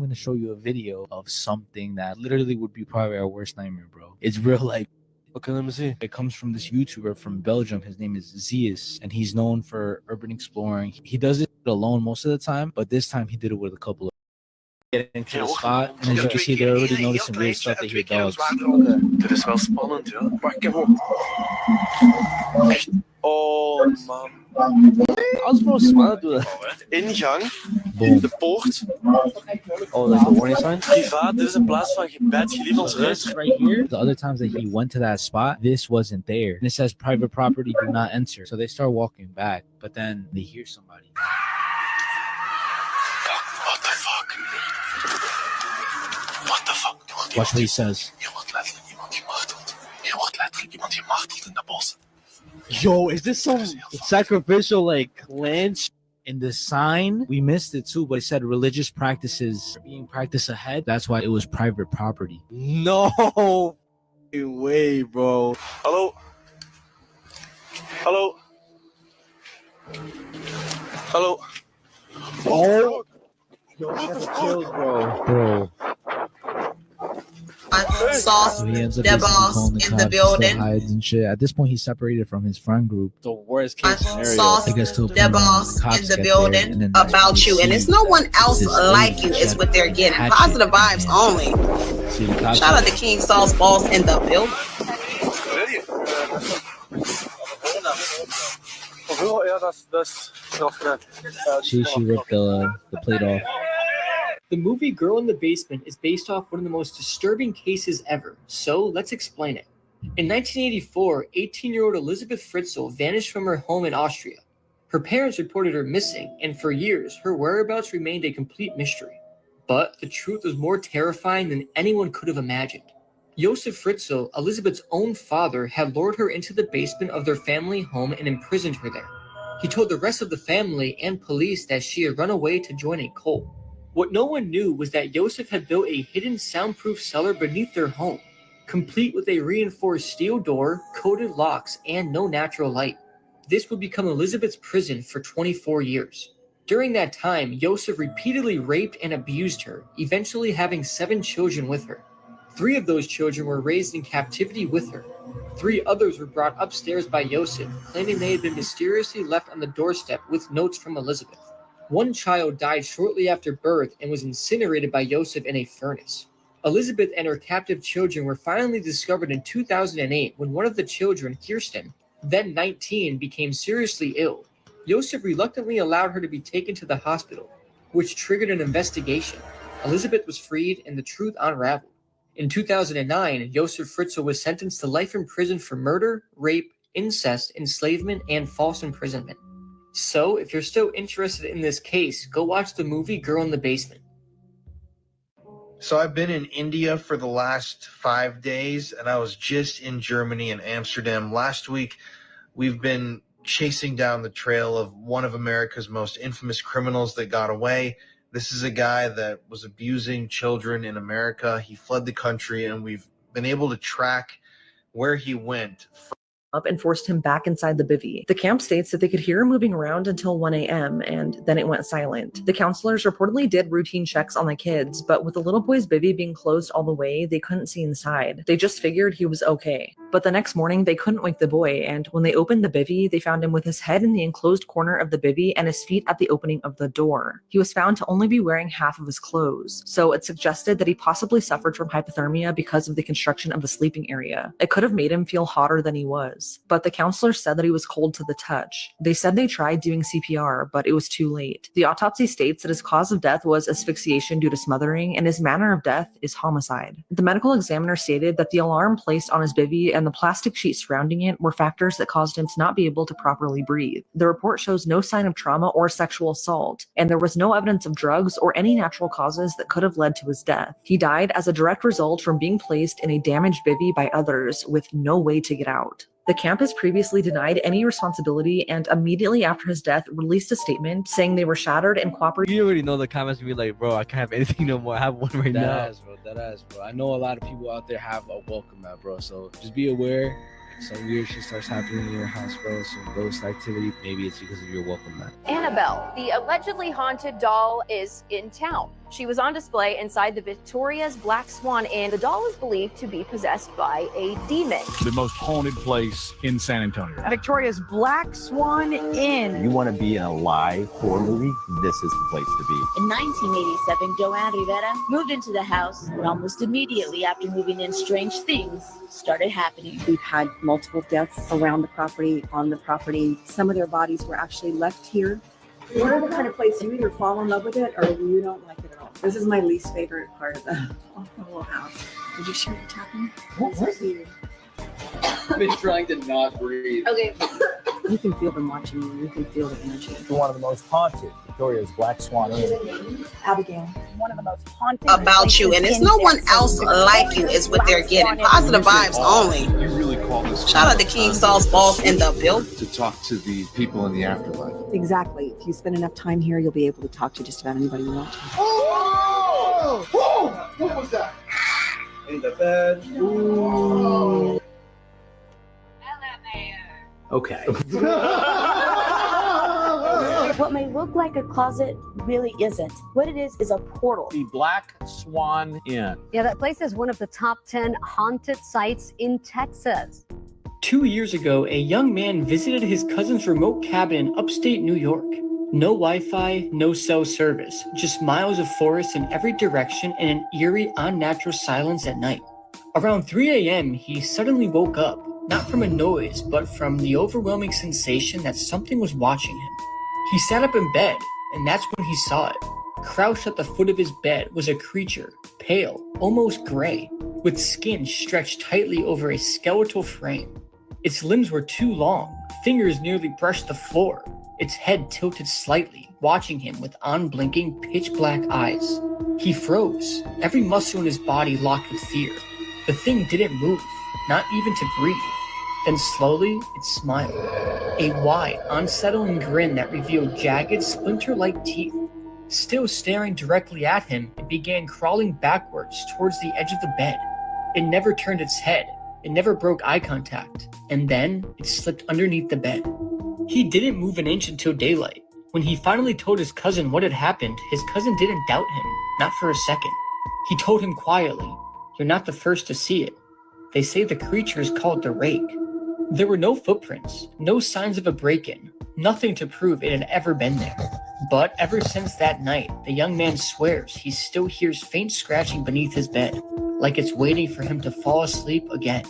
gonna show you a video of something that literally would be probably our worst nightmare, bro. It's real life. Okay, let me see. It comes from this YouTuber from Belgium. His name is Zeus, and he's known for urban exploring. He does it alone most of the time, but this time he did it with a couple of get into the spot, and as you can see, they're already noticing weird stuff. They hear dogs. Dit is wel spannend, ja. Maar ik heb ook... Echt... Oh, man. Als we spannend doen. Ingang. Boom. De poort. Oh, like the warning sign? Privaat, dit is een plaats van gebed. Geliefd ons rust. Right here, the other times that he went to that spot, this wasn't there. And it says private property, do not enter. So they start walking back, but then they hear somebody. What the fuck? What the fuck? Watch what he says. Hier wordt letterlijk iemand gemarteld. Hier wordt letterlijk iemand gemarteld in de bos. Yo, is this some sacrificial like land? In the sign, we missed it too, but it said religious practices being practiced ahead. That's why it was private property. No way, bro. Hallo? Hallo? Hallo? Oh, yo, that's kills, bro. So he ends up basically calling the cops, still hides and shit. At this point, he's separated from his friend group. The worst case scenario. I guess to the boss in the building about you, and it's no one else like you is what they're getting. Positive vibes only. Shout out to King Saul's boss in the building. She ripped the plate off. The movie Girl in the Basement is based off one of the most disturbing cases ever, so let's explain it. In 1984, 18-year-old Elizabeth Fritzl vanished from her home in Austria. Her parents reported her missing, and for years, her whereabouts remained a complete mystery. But the truth was more terrifying than anyone could have imagined. Josef Fritzl, Elizabeth's own father, had lured her into the basement of their family home and imprisoned her there. He told the rest of the family and police that she had run away to join a cult. What no one knew was that Josef had built a hidden soundproof cellar beneath their home, complete with a reinforced steel door, coated locks, and no natural light. This would become Elizabeth's prison for 24 years. During that time, Josef repeatedly raped and abused her, eventually having 7 children with her. 3 of those children were raised in captivity with her. 3 others were brought upstairs by Josef, claiming they had been mysteriously left on the doorstep with notes from Elizabeth. 1 child died shortly after birth and was incinerated by Josef in a furnace. Elizabeth and her captive children were finally discovered in 2008 when one of the children, Kirsten, then 19, became seriously ill. Josef reluctantly allowed her to be taken to the hospital, which triggered an investigation. Elizabeth was freed and the truth unraveled. In 2009, Josef Fritzl was sentenced to life in prison for murder, rape, incest, enslavement, and false imprisonment. So, if you're still interested in this case, go watch the movie Girl in the Basement. So I've been in India for the last 5 days, and I was just in Germany and Amsterdam. Last week, we've been chasing down the trail of one of America's most infamous criminals that got away. This is a guy that was abusing children in America. He fled the country, and we've been able to track where he went. Up and forced him back inside the bivvy. The camp states that they could hear him moving around until 1 a.m. and then it went silent. The counselors reportedly did routine checks on the kids, but with the little boy's bivvy being closed all the way, they couldn't see inside. They just figured he was okay. But the next morning, they couldn't wake the boy, and when they opened the bivvy, they found him with his head in the enclosed corner of the bivvy and his feet at the opening of the door. He was found to only be wearing half of his clothes, so it suggested that he possibly suffered from hypothermia because of the construction of the sleeping area. It could have made him feel hotter than he was. But the counselor said that he was cold to the touch. They said they tried doing CPR, but it was too late. The autopsy states that his cause of death was asphyxiation due to smothering, and his manner of death is homicide. The medical examiner stated that the alarm placed on his bivvy and the plastic sheet surrounding it were factors that caused him to not be able to properly breathe. The report shows no sign of trauma or sexual assault, and there was no evidence of drugs or any natural causes that could have led to his death. He died as a direct result from being placed in a damaged bivvy by others with no way to get out. The camp has previously denied any responsibility and immediately after his death released a statement saying they were shattered and cooperated. You already know the comments will be like, bro, I can't have anything no more. I have one right now. That ass, bro. I know a lot of people out there have a welcome mat, bro. So just be aware. If some weird shit starts happening in your house, bro, some ghost activity, maybe it's because of your welcome mat. Annabelle, the allegedly haunted doll, is in town. She was on display inside the Victoria's Black Swan Inn. The doll is believed to be possessed by a demon. The most haunted place in San Antonio. Victoria's Black Swan Inn. You want to be in a live horror movie? This is the place to be. In 1987, Joanne Rivera moved into the house, and almost immediately after moving in, strange things started happening. We've had multiple deaths around the property, on the property. Some of their bodies were actually left here. What are the kind of place you either fall in love with it or you don't like it at all? This is my least favorite part of the whole house. Did you see what's happening? What's weird? I've been trying to not breathe. Okay. You can feel them watching you. You can feel the energy. One of the most haunted, Victoria's Black Swan Inn. Abigail. One of the most haunted about you, and it's no one else like you is what they're getting. Positive vibes only. You really call this? Shout out to King Saul's Balls in the building. To talk to the people in the afterlife. Exactly. If you spend enough time here, you'll be able to talk to just about anybody you want to. Oh! Whoa! What was that? In the bed. Ooh. Okay. What may look like a closet really isn't. What it is a portal. The Black Swan Inn. Yeah, that place is one of the top 10 haunted sites in Texas. 2 years ago, a young man visited his cousin's remote cabin in upstate New York. No Wi-Fi, no cell service, just miles of forest in every direction and an eerie, unnatural silence at night. Around 3 a.m., he suddenly woke up, not from a noise, but from the overwhelming sensation that something was watching him. He sat up in bed, and that's when he saw it. Crouched at the foot of his bed was a creature, pale, almost gray, with skin stretched tightly over a skeletal frame. Its limbs were too long, fingers nearly brushed the floor, its head tilted slightly, watching him with unblinking, pitch-black eyes. He froze, every muscle in his body locked with fear. The thing didn't move, not even to breathe. Then slowly, it smiled. A wide, unsettling grin that revealed jagged, splinter-like teeth. Still staring directly at him, it began crawling backwards towards the edge of the bed. It never turned its head. It never broke eye contact. And then, it slipped underneath the bed. He didn't move an inch until daylight. When he finally told his cousin what had happened, his cousin didn't doubt him, not for a second. He told him quietly, "You're not the first to see it. They say the creature is called the Rake." There were no footprints, no signs of a break-in, nothing to prove it had ever been there. But ever since that night, the young man swears he still hears faint scratching beneath his bed, like it's waiting for him to fall asleep again.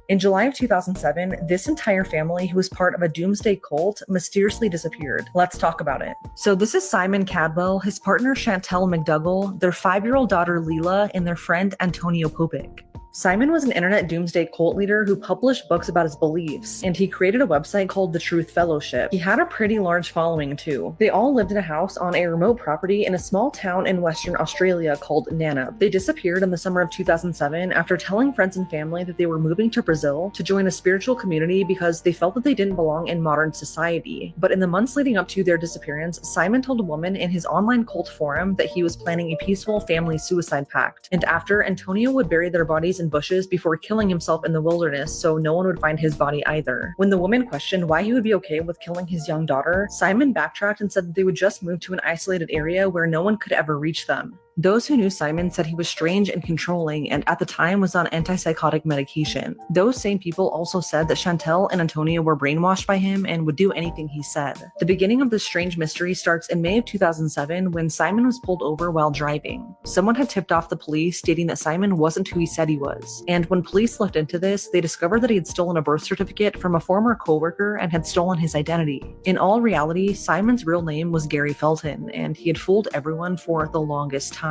In July of 2007, this entire family, who was part of a doomsday cult, mysteriously disappeared. Let's talk about it. So this is Simon Cadwell, his partner Chantel McDougall, their 5-year-old daughter Leela, and their friend Antonio Popic. Simon was an internet doomsday cult leader who published books about his beliefs, and he created a website called The Truth Fellowship. He had a pretty large following too. They all lived in a house on a remote property in a small town in Western Australia called Nannup. They disappeared in the summer of 2007 after telling friends and family that they were moving to Brazil to join a spiritual community because they felt that they didn't belong in modern society. But in the months leading up to their disappearance, Simon told a woman in his online cult forum that he was planning a peaceful family suicide pact, and after, Antonio would bury their bodies in bushes before killing himself in the wilderness so no one would find his body either. When the woman questioned why he would be okay with killing his young daughter, Simon backtracked and said that they would just move to an isolated area where no one could ever reach them. Those who knew Simon said he was strange and controlling and at the time was on antipsychotic medication. Those same people also said that Chantel and Antonio were brainwashed by him and would do anything he said. The beginning of this strange mystery starts in May of 2007 when Simon was pulled over while driving. Someone had tipped off the police stating that Simon wasn't who he said he was. And when police looked into this, they discovered that he had stolen a birth certificate from a former coworker and had stolen his identity. In all reality, Simon's real name was Gary Felton, and he had fooled everyone for the longest time.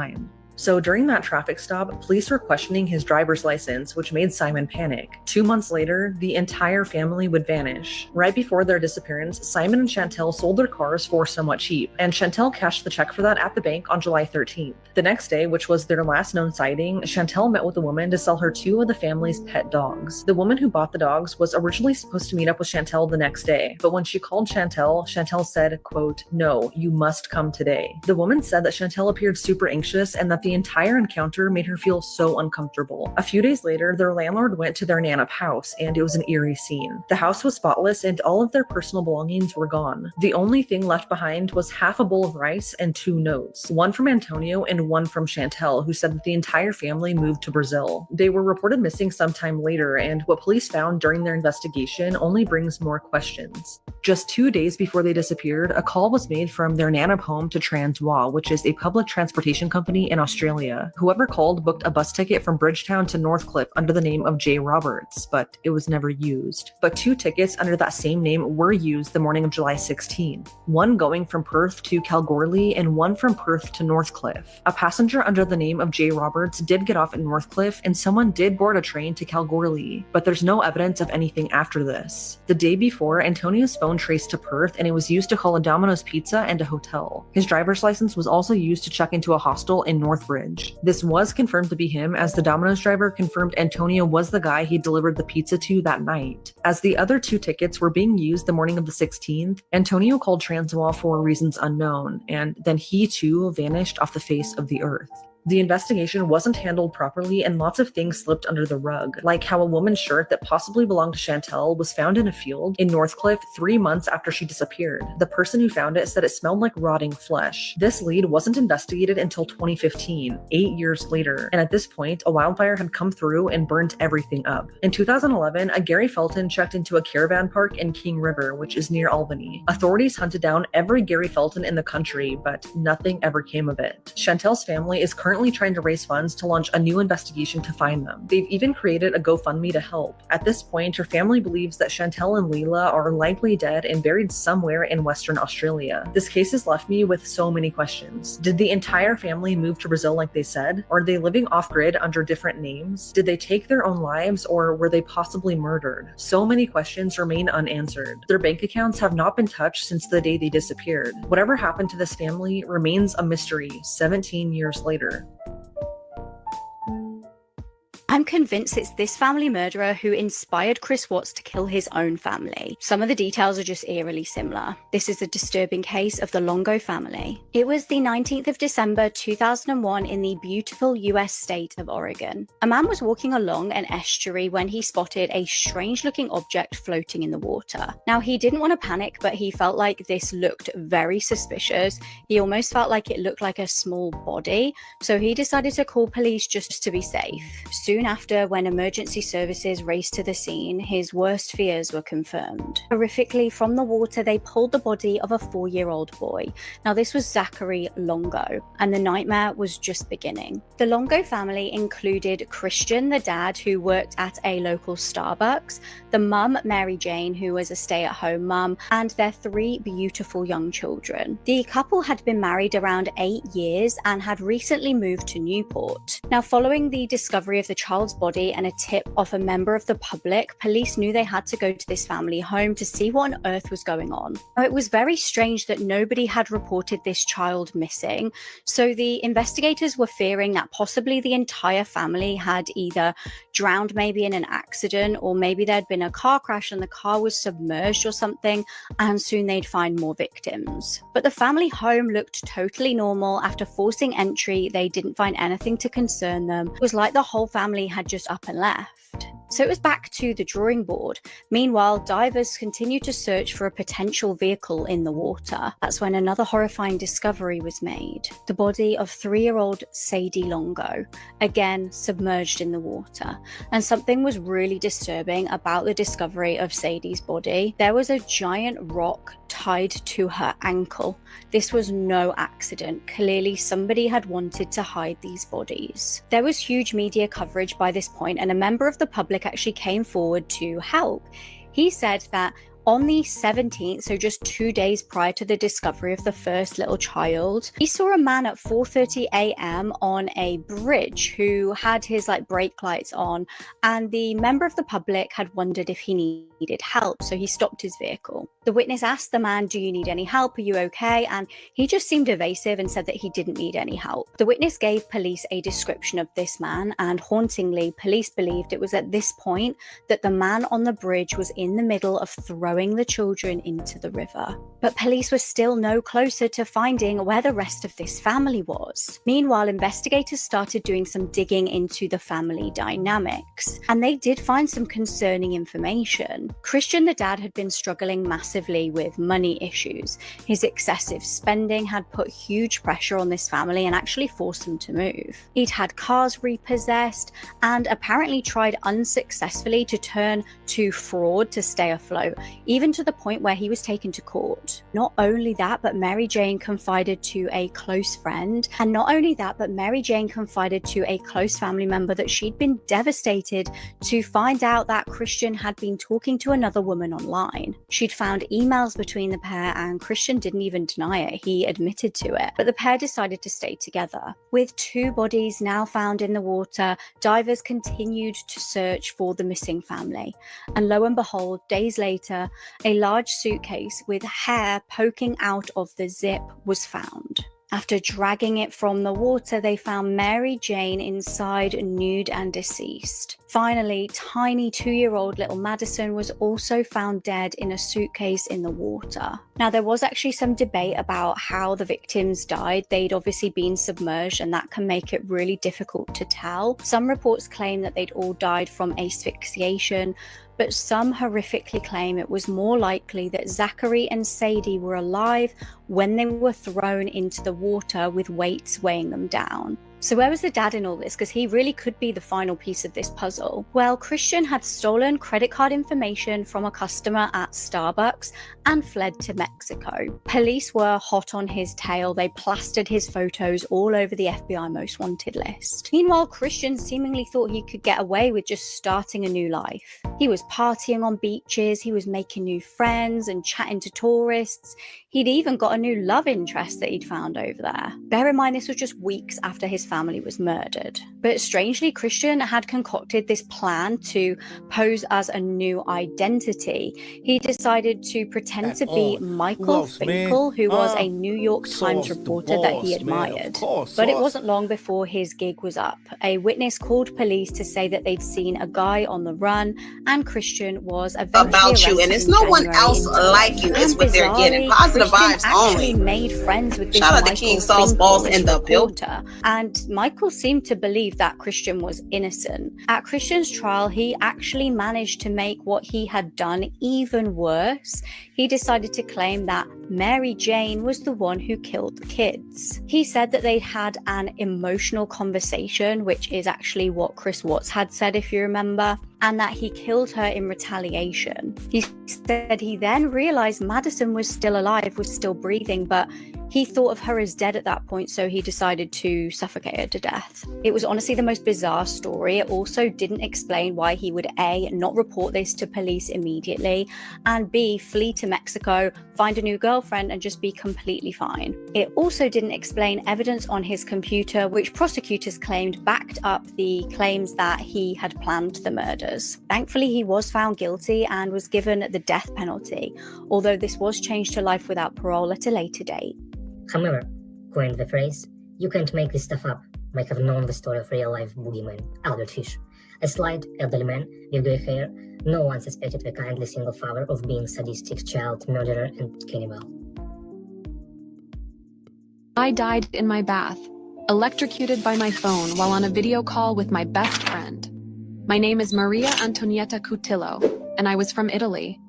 So during that traffic stop, police were questioning his driver's license, which made Simon panic. 2 months later, the entire family would vanish. Right before their disappearance, Simon and Chantel sold their cars for somewhat cheap, and Chantel cashed the check for that at the bank on July 13th. The next day, which was their last known sighting, Chantel met with a woman to sell her 2 of the family's pet dogs. The woman who bought the dogs was originally supposed to meet up with Chantel the next day, but when she called Chantel said, quote, "No, you must come today." The woman said that Chantel appeared super anxious and that the entire encounter made her feel so uncomfortable. A few days later, their landlord went to their Nannup house, and it was an eerie scene. The house was spotless, and all of their personal belongings were gone. The only thing left behind was half a bowl of rice and 2 notes, one from Antonio and one from Chantel, who said that the entire family moved to Brazil. They were reported missing sometime later, and what police found during their investigation only brings more questions. Just 2 days before they disappeared, a call was made from their Nannup home to Transwa, which is a public transportation company in Australia. Whoever called booked a bus ticket from Bridgetown to Northcliffe under the name of Jay Roberts, but it was never used. But 2 tickets under that same name were used the morning of July 16, one going from Perth to Kalgoorlie and one from Perth to Northcliffe. A passenger under the name of Jay Roberts did get off at Northcliffe, and someone did board a train to Kalgoorlie, but there's no evidence of anything after this. The day before, Antonio's phone traced to Perth, and it was used to call a Domino's Pizza and a hotel. His driver's license was also used to check into a hostel in Northbridge. This was confirmed to be him, as the Domino's driver confirmed Antonio was the guy he delivered the pizza to that night. As the other 2 tickets were being used the morning of the 16th, Antonio called Transwa for reasons unknown, and then he too vanished off the face of the earth. The investigation wasn't handled properly, and lots of things slipped under the rug, like how a woman's shirt that possibly belonged to Chantel was found in a field in Northcliffe 3 months after she disappeared. The person who found it said it smelled like rotting flesh. This lead wasn't investigated until 2015, 8 years later, and at this point, a wildfire had come through and burnt everything up. In 2011, a Gary Felton checked into a caravan park in King River, which is near Albany. Authorities hunted down every Gary Felton in the country, but nothing ever came of it. Chantel's family is currently trying to raise funds to launch a new investigation to find them. They've even created a GoFundMe to help. At this point, her family believes that Chantel and Leila are likely dead and buried somewhere in Western Australia. This case has left me with so many questions. Did the entire family move to Brazil like they said? Are they living off-grid under different names? Did they take their own lives, or were they possibly murdered? So many questions remain unanswered. Their bank accounts have not been touched since the day they disappeared. Whatever happened to this family remains a mystery 17 years later. I'm convinced it's this family murderer who inspired Chris Watts to kill his own family. Some of the details are just eerily similar. This is a disturbing case of the Longo family. It was the 19th of December 2001 in the beautiful US state of Oregon. A man was walking along an estuary when he spotted a strange-looking object floating in the water. Now, he didn't want to panic, but he felt like this looked very suspicious. He almost felt like it looked like a small body, so he decided to call police just to be safe. Soon after, when emergency services raced to the scene, his worst fears were confirmed. Horrifically, from the water, they pulled the body of a 4-year-old boy. Now, this was Zachary Longo, and the nightmare was just beginning. The Longo family included Christian, the dad, who worked at a local Starbucks, the mum, Mary Jane, who was a stay-at-home mum, and their 3 beautiful young children. The couple had been married around 8 years and had recently moved to Newport. Now, following the discovery of the child's body and a tip off a member of the public, police knew they had to go to this family home to see what on earth was going on. Now, it was very strange that nobody had reported this child missing, so the investigators were fearing that possibly the entire family had either drowned maybe in an accident, or maybe there'd been a car crash and the car was submerged or something, and soon they'd find more victims. But the family home looked totally normal. After forcing entry, they didn't find anything to concern them. It was like the whole family had just up and left. So it was back to the drawing board. Meanwhile, divers continued to search for a potential vehicle in the water. That's when another horrifying discovery was made. The body of 3-year-old Sadie Longo, again submerged in the water. And something was really disturbing about the discovery of Sadie's body. There was a giant rock tied to her ankle. This was no accident. Clearly, somebody had wanted to hide these bodies. There was huge media coverage by this point, and a member of the public actually came forward to help. He said that on the 17th, so just 2 days prior to the discovery of the first little child, he saw a man at 4:30 a.m. on a bridge who had his brake lights on, and the member of the public had wondered if he needed help, so he stopped his vehicle. The witness asked the man, "Do you need any help? Are you okay?" And he just seemed evasive and said that he didn't need any help. The witness gave police a description of this man, and hauntingly, police believed it was at this point that the man on the bridge was in the middle of throwing throwing the children into the river. But police were still no closer to finding where the rest of this family was. Meanwhile, investigators started doing some digging into the family dynamics, and they did find some concerning information. Christian, the dad, had been struggling massively with money issues. His excessive spending had put huge pressure on this family and actually forced them to move. He'd had cars repossessed and apparently tried unsuccessfully to turn to fraud to stay afloat, even to the point where he was taken to court. Not only that, but Mary Jane confided to a close friend, and not only that, but Mary Jane confided to a close family member that she'd been devastated to find out that Christian had been talking to another woman online. She'd found emails between the pair, and Christian didn't even deny it. He admitted to it. But the pair decided to stay together. With 2 bodies now found in the water, divers continued to search for the missing family. And lo and behold, days later, a large suitcase with hair poking out of the zip was found. After dragging it from the water, they found Mary Jane inside, nude and deceased. Finally, tiny 2-year-old little Madison was also found dead in a suitcase in the water. Now, there was actually some debate about how the victims died. They'd obviously been submerged, and that can make it really difficult to tell. Some reports claim that they'd all died from asphyxiation, but some horrifically claim it was more likely that Zachary and Sadie were alive when they were thrown into the water with weights weighing them down. So where was the dad in all this? Because he really could be the final piece of this puzzle. Well, Christian had stolen credit card information from a customer at Starbucks and fled to Mexico. Police were hot on his tail. They plastered his photos all over the FBI most wanted list. Meanwhile, Christian seemingly thought he could get away with just starting a new life. He was partying on beaches, he was making new friends and chatting to tourists. He'd even got a new love interest that he'd found over there. Bear in mind, this was just weeks after his family was murdered. But strangely, Christian had concocted this plan to pose as a new identity. He decided to pretend to be Michael Finkel, who was a New York Times reporter that he admired. But it wasn't long before his gig was up. A witness called police to say that they'd seen a guy on the run, and Christian was eventually about you, and it's no one else like you is what they're getting. Positive vibes only. Made friends with this Shout out to Michael King Saul's Finkel, balls this in the reporter, and Michael seemed to believe that Christian was innocent. At Christian's trial, he actually managed to make what he had done even worse. He decided to claim that Mary Jane was the one who killed the kids. He said that they'd had an emotional conversation, which is actually what Chris Watts had said, if you remember, and that he killed her in retaliation. He said he then realized Madison was still alive, was still breathing, but he thought of her as dead at that point, so he decided to suffocate her to death. It was honestly the most bizarre story. It also didn't explain why he would A, not report this to police immediately, and B, flee to Mexico, find a new girlfriend, and just be completely fine. It also didn't explain evidence on his computer, which prosecutors claimed backed up the claims that he had planned the murders. Thankfully, he was found guilty and was given the death penalty, although this was changed to life without parole at a later date. Hammer coined the phrase, "You can't make this stuff up," might have known the story of real-life boogeyman, Albert Fish. A slight, elderly man with grey hair, no one suspected the kindly single father of being sadistic child murderer and cannibal. I died in my bath, electrocuted by my phone while on a video call with my best friend. My name is Maria Antonietta Cutillo, and I was from Italy.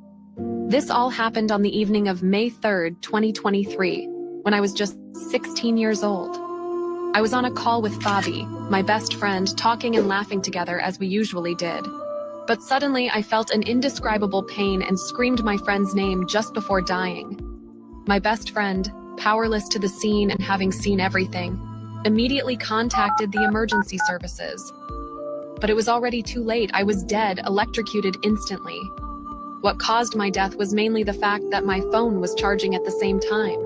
This all happened on the evening of May 3rd, 2023, when I was just 16 years old. I was on a call with Fabi, my best friend, talking and laughing together as we usually did. But suddenly I felt an indescribable pain and screamed my friend's name just before dying. My best friend, powerless to the scene and having seen everything, immediately contacted the emergency services. But it was already too late. I was dead, electrocuted instantly. What caused my death was mainly the fact that my phone was charging at the same time.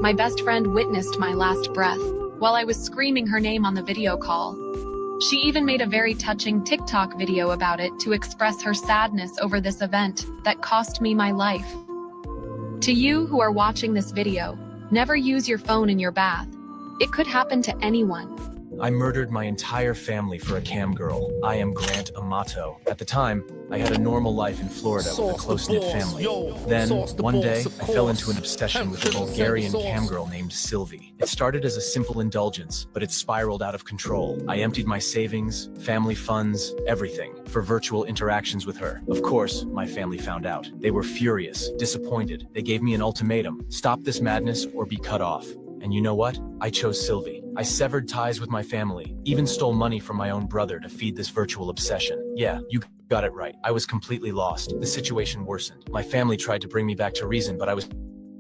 My best friend witnessed my last breath while I was screaming her name on the video call. She even made a very touching TikTok video about it to express her sadness over this event that cost me my life. To you who are watching this video, never use your phone in your bath. It could happen to anyone. I murdered my entire family for a cam girl. I am Grant Amato. At the time, I had a normal life in Florida with a close-knit family. Then, one day, I fell into an obsession with a Bulgarian cam girl named Sylvie. It started as a simple indulgence, but it spiraled out of control. I emptied my savings, family funds, everything, for virtual interactions with her. Of course, my family found out. They were furious, disappointed. They gave me an ultimatum: stop this madness or be cut off. And you know what? I chose Sylvie. I severed ties with my family, even stole money from my own brother to feed this virtual obsession. Yeah, you got it right. I was completely lost. The situation worsened. My family tried to bring me back to reason, but I was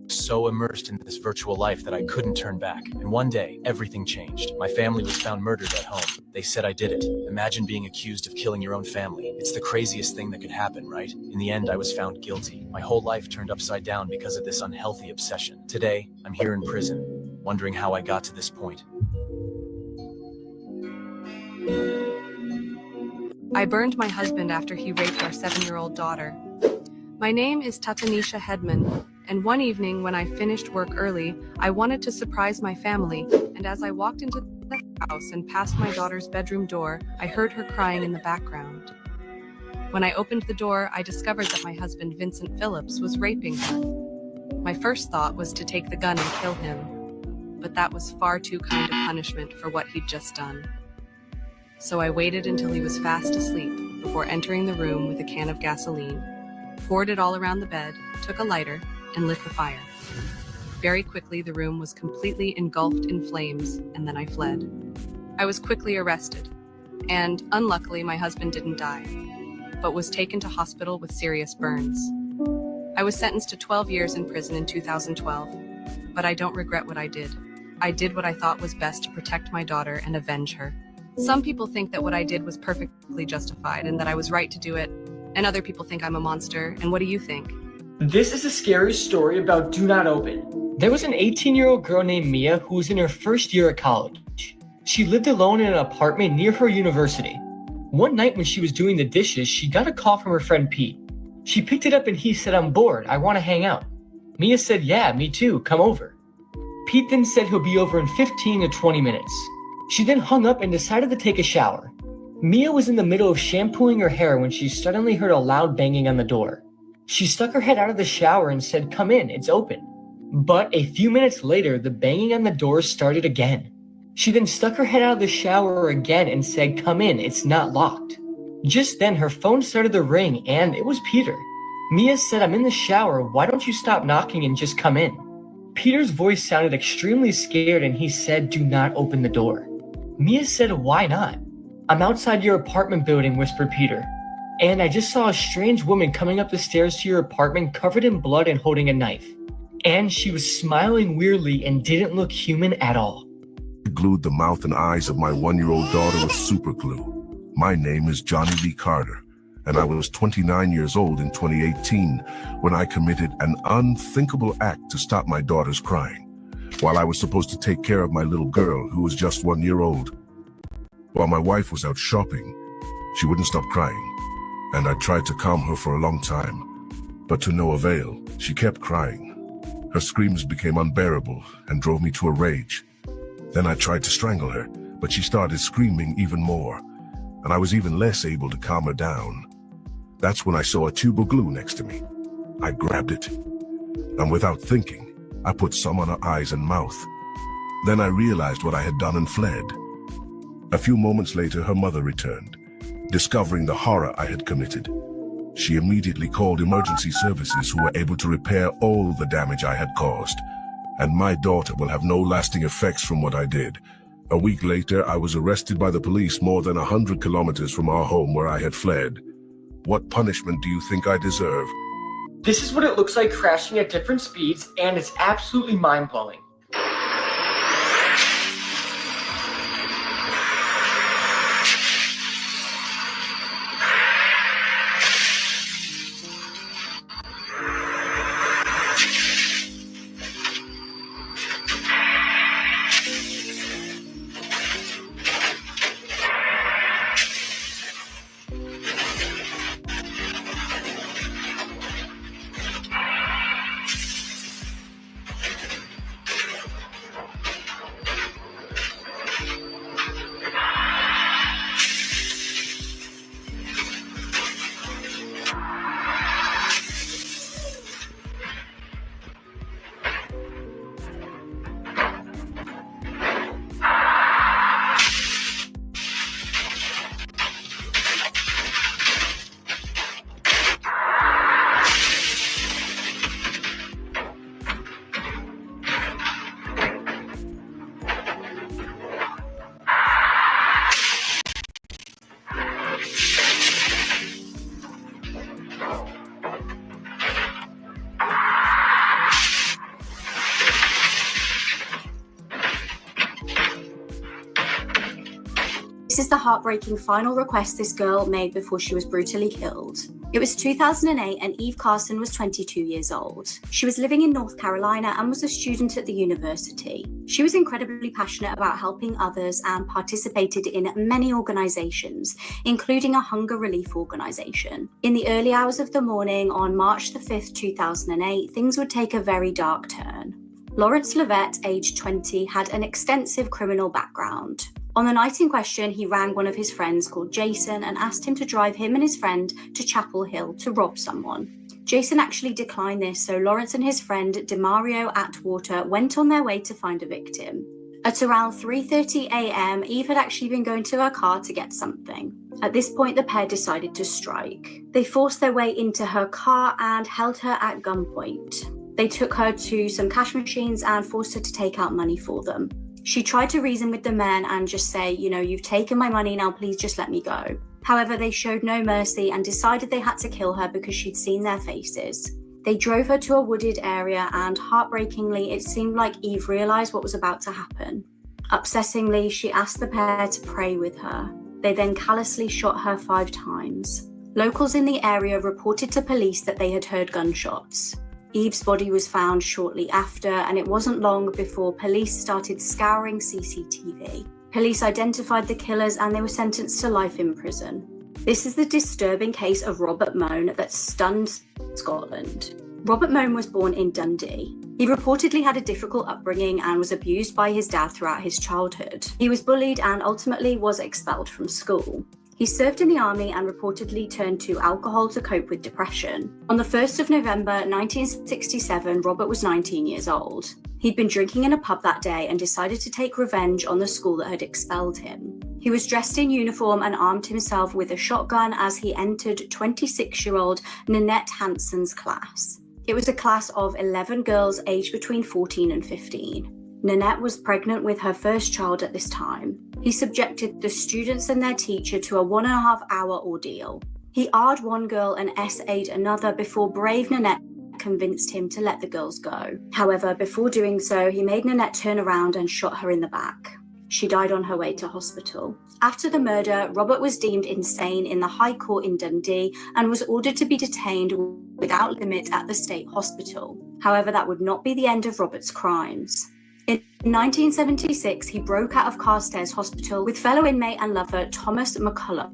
so immersed in this virtual life that I couldn't turn back. And one day, everything changed. My family was found murdered at home. They said I did it. Imagine being accused of killing your own family. It's the craziest thing that could happen, right? In the end, I was found guilty. My whole life turned upside down because of this unhealthy obsession. Today, I'm here in prison, wondering how I got to this point. I burned my husband after he raped our 7-year-old daughter. My name is Tatanisha Hedman, and one evening when I finished work early, I wanted to surprise my family, and as I walked into the house and past my daughter's bedroom door, I heard her crying in the background. When I opened the door, I discovered that my husband, Vincent Phillips, was raping her. My first thought was to take the gun and kill him, but that was far too kind of punishment for what he'd just done. So I waited until he was fast asleep before entering the room with a can of gasoline, poured it all around the bed, took a lighter, and lit the fire. Very quickly, the room was completely engulfed in flames, and then I fled. I was quickly arrested, and unluckily, my husband didn't die, but was taken to hospital with serious burns. I was sentenced to 12 years in prison in 2012, but I don't regret what I did. I did what I thought was best to protect my daughter and avenge her. Some people think that what I did was perfectly justified and that I was right to do it, and other people think I'm a monster. And what do you think? This is a scary story about Do Not Open. There was an 18-year-old girl named Mia who was in her first year at college. She lived alone in an apartment near her university. One night when she was doing the dishes, she got a call from her friend Pete. She picked it up and he said, "I'm bored, I want to hang out." Mia said, "Yeah, me too, come over." Pete then said he'll be over in 15 to 20 minutes. She then hung up and decided to take a shower. Mia was in the middle of shampooing her hair when she suddenly heard a loud banging on the door. She stuck her head out of the shower and said, "Come in, it's open." But a few minutes later, the banging on the door started again. She then stuck her head out of the shower again and said, "Come in, it's not locked." Just then, her phone started to ring and it was Peter. Mia said, "I'm in the shower, why don't you stop knocking and just come in?" Peter's voice sounded extremely scared and he said, "Do not open the door." Mia said, "Why not?" "I'm outside your apartment building," whispered Peter. "And I just saw a strange woman coming up the stairs to your apartment covered in blood and holding a knife. And she was smiling weirdly and didn't look human at all." I glued the mouth and eyes of my 1-year-old daughter with super glue. My name is Johnny Lee Carter, and I was 29 years old in 2018 when I committed an unthinkable act to stop my daughter's crying, while I was supposed to take care of my little girl who was just 1 year old. While my wife was out shopping, she wouldn't stop crying, and I tried to calm her for a long time, but to no avail. She kept crying. Her screams became unbearable and drove me to a rage. Then I tried to strangle her, but she started screaming even more, and I was even less able to calm her down. That's when I saw a tube of glue next to me. I grabbed it, and without thinking, I put some on her eyes and mouth. Then I realized what I had done and fled. A few moments later, her mother returned, discovering the horror I had committed. She immediately called emergency services who were able to repair all the damage I had caused, and my daughter will have no lasting effects from what I did. A week later, I was arrested by the police more than 100 kilometers from our home where I had fled. What punishment do you think I deserve? This is what it looks like crashing at different speeds, and it's absolutely mind-blowing. This is the heartbreaking final request this girl made before she was brutally killed. It was 2008 and Eve Carson was 22 years old. She was living in North Carolina and was a student at the university. She was incredibly passionate about helping others and participated in many organizations, including a hunger relief organization. In the early hours of the morning on March the 5th, 2008, things would take a very dark turn. Lawrence Lovett, aged 20, had an extensive criminal background. On the night in question, he rang one of his friends called Jason and asked him to drive him and his friend to Chapel Hill to rob someone. Jason actually declined this, so Lawrence and his friend Demario Atwater went on their way to find a victim. At around 3:30 a.m., Eve had actually been going to her car to get something. At this point, the pair decided to strike. They forced their way into her car and held her at gunpoint. They took her to some cash machines and forced her to take out money for them. She tried to reason with the men and just say, you've taken my money, now please just let me go. However, they showed no mercy and decided they had to kill her because she'd seen their faces. They drove her to a wooded area and, heartbreakingly, it seemed like Eve realised what was about to happen. Upsettingly, she asked the pair to pray with her. They then callously shot her 5 times. Locals in the area reported to police that they had heard gunshots. Eve's body was found shortly after, and it wasn't long before police started scouring CCTV. Police identified the killers and they were sentenced to life in prison. This is the disturbing case of Robert Moan that stunned Scotland. Robert Moan was born in Dundee. He reportedly had a difficult upbringing and was abused by his dad throughout his childhood. He was bullied and ultimately was expelled from school. He served in the army and reportedly turned to alcohol to cope with depression. On the 1st of November 1967, Robert was 19 years old. He'd been drinking in a pub that day and decided to take revenge on the school that had expelled him. He was dressed in uniform and armed himself with a shotgun as he entered 26-year-old Nanette Hansen's class. It was a class of 11 girls aged between 14 and 15. Nanette was pregnant with her first child at this time. He subjected the students and their teacher to a 1.5-hour ordeal. He R'd one girl and SA'd another before brave Nanette convinced him to let the girls go. However, before doing so, he made Nanette turn around and shot her in the back. She died on her way to hospital. After the murder, Robert was deemed insane in the High Court in Dundee and was ordered to be detained without limit at the state hospital. However, that would not be the end of Robert's crimes. In 1976, he broke out of Carstairs Hospital with fellow inmate and lover Thomas McCulloch.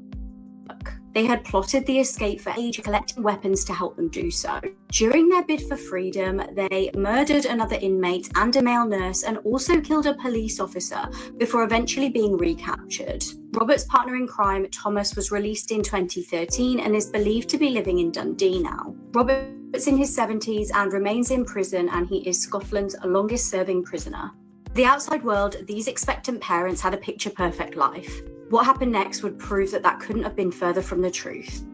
They had plotted the escape for ages, collecting weapons to help them do so. During their bid for freedom, they murdered another inmate and a male nurse and also killed a police officer before eventually being recaptured. Robert's partner in crime, Thomas, was released in 2013 and is believed to be living in Dundee now. Robert's in his 70s and remains in prison, and he is Scotland's longest-serving prisoner. The outside world, these expectant parents had a picture-perfect life. What happened next would prove that that couldn't have been further from the truth.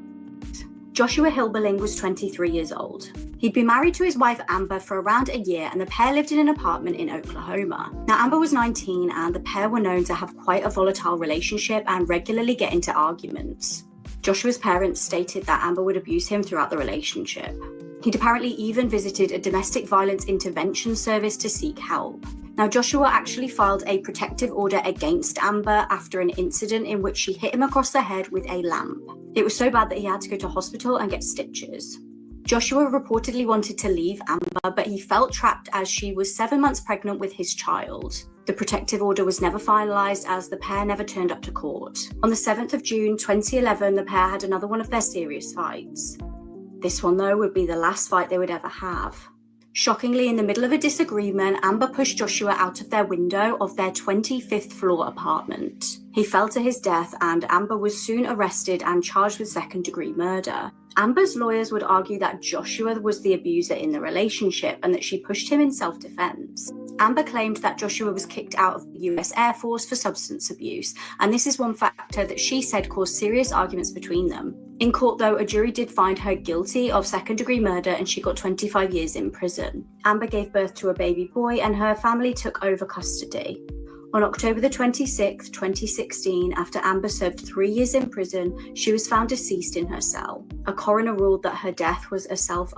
Joshua Hilberling was 23 years old. He'd been married to his wife Amber for around a year, and the pair lived in an apartment in Oklahoma. Now, Amber was 19 and the pair were known to have quite a volatile relationship and regularly get into arguments. Joshua's parents stated that Amber would abuse him throughout the relationship. He'd apparently even visited a domestic violence intervention service to seek help. Now, Joshua actually filed a protective order against Amber after an incident in which she hit him across the head with a lamp. It was so bad that he had to go to hospital and get stitches. Joshua reportedly wanted to leave Amber, but he felt trapped as she was 7 months pregnant with his child. The protective order was never finalised as the pair never turned up to court. On the 7th of June 2011, the pair had another one of their serious fights. This one, though, would be the last fight they would ever have. Shockingly, in the middle of a disagreement, Amber pushed Joshua out of their window of their 25th floor apartment. He fell to his death, and Amber was soon arrested and charged with second-degree murder. Amber's lawyers would argue that Joshua was the abuser in the relationship and that she pushed him in self-defense. Amber claimed that Joshua was kicked out of the US Air Force for substance abuse, and this is one factor that she said caused serious arguments between them. In court, though, a jury did find her guilty of second-degree murder and she got 25 years in prison. Amber gave birth to a baby boy and her family took over custody. On October the 26th, 2016, after Amber served 3 years in prison, she was found deceased in her cell. A coroner ruled that her death was a self-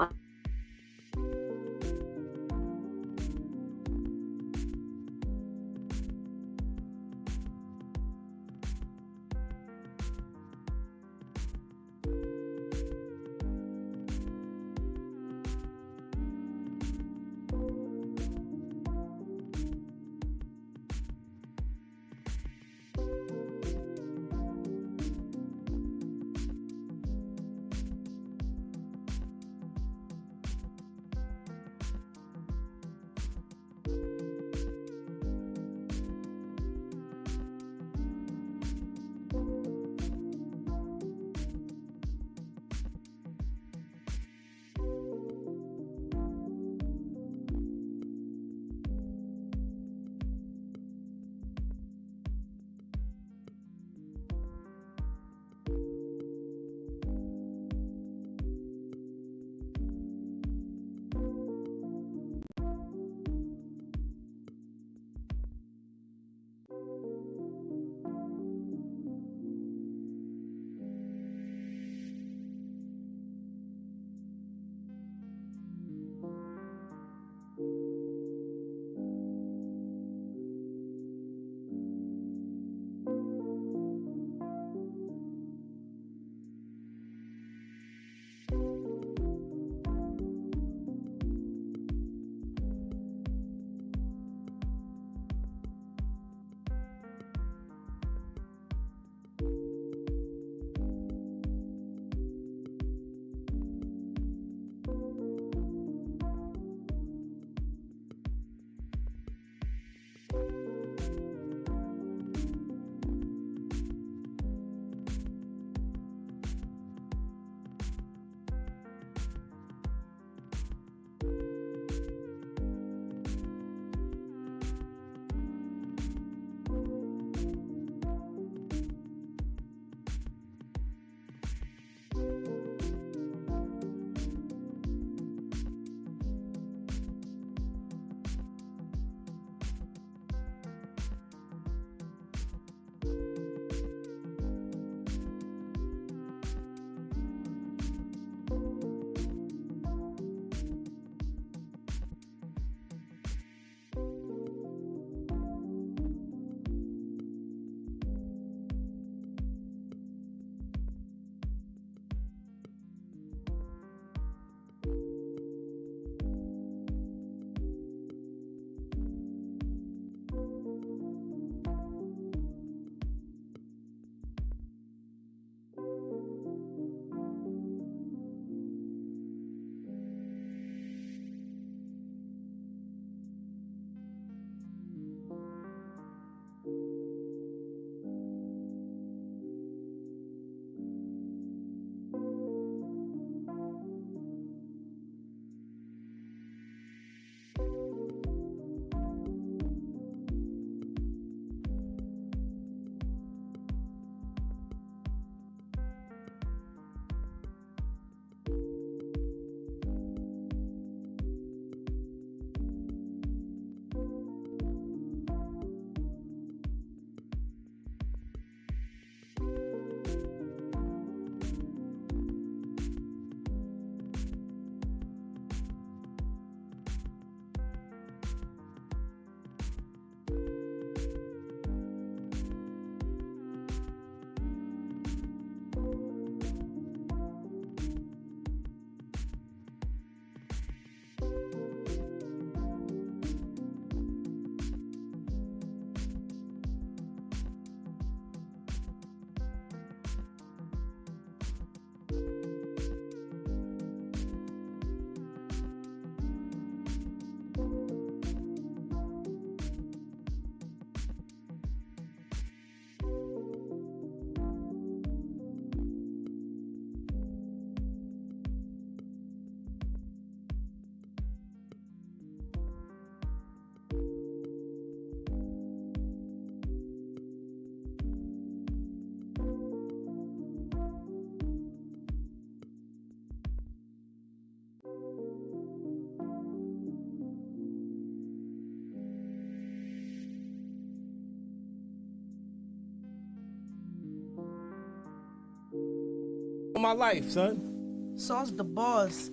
my life, son. Sauce the boss.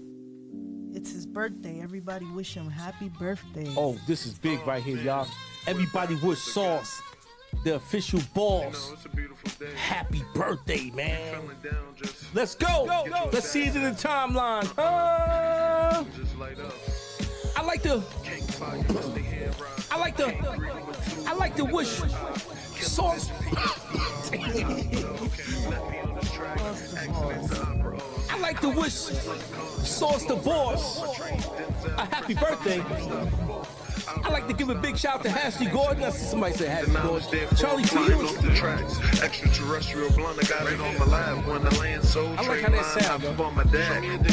It's his birthday. Everybody wish him happy birthday. Oh, this is big right here, y'all. Everybody wish Sauce, the official boss, happy birthday, man. Let's go. Let's see it in the timeline. I like to wish Sauce. I like to wish Sauce the boss a happy birthday. I like to give a big shout to Ashley Gordon. I see somebody say Ashley Gordon. Charlie Fields. Extraterrestrial blunt, I got it on my lap when the land sold. I like how that sounds. On my dad.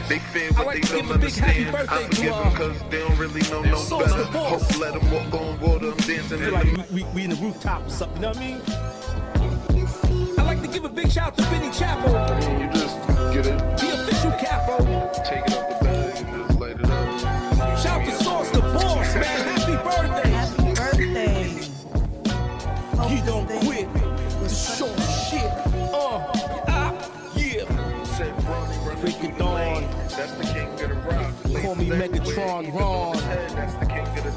They fear what they don't understand. I forgive them because they don't really know no better. Hope let them walk on water. I'm dancing in like we in the rooftop or something, you know what I mean? I like to give a big shout to Benny Chapo. You just get it. The official capo. Take it up the bag and just light it up. Shout to Sauce the boss, man. Happy birthday. Happy birthday. You don't quit. The short shit. Yeah. Break it dawn. That's the king of the rock. Call me Megatron Ron. That's the king of the